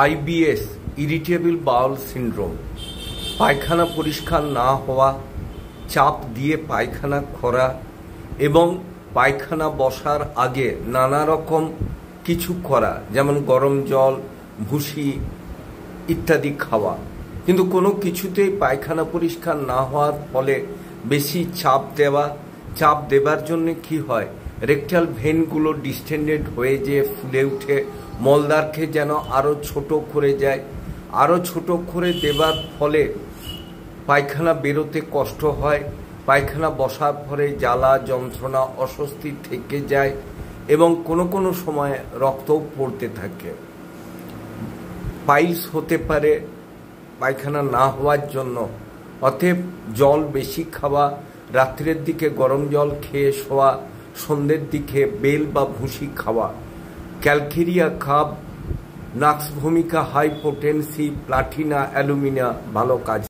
IBS irritable bowel syndrome, পায়খানা পরিষ্কার না হওয়া, চাপ দিয়ে পায়খানা করা এবং পায়খানা বসার আগে নানা রকম কিছু করা, যেমন গরম জল, ভুসি ইত্যাদি খাওয়া, কিন্তু কোনো কিছুতেই পায়খানা পরিষ্কার না হওয়ার ফলে বেশি চাপ দেবার জন্য কি হয়, রেকটাল ভেনগুলো ডিস্টেন্ডেড হয়ে যেয়ে ফুলে উঠে মলদ্বারকে যেন আরও ছোট করে যায়। আরও ছোট করে দেবার ফলে পায়খানা বেরোতে কষ্ট হয়, পায়খানা বসার পরে জ্বালা যন্ত্রণা অস্বস্তি থেকে যায় এবং কোনো কোনো সময় রক্তও পড়তে থাকে। পাইলস হতে পারে পায়খানা না হওয়ার জন্য। অতএব জল বেশি খাওয়া, রাত্রের দিকে গরম জল খেয়ে শোয়া, সন্ধ্যের দিকে বেল বা ভুসি খাওয়া। ক্যালকেরিয়া কাপ, নাক্স ভূমিকা, হাইপোটেন্সি, প্লাটিনা, অ্যালুমিনা ভালো কাজ।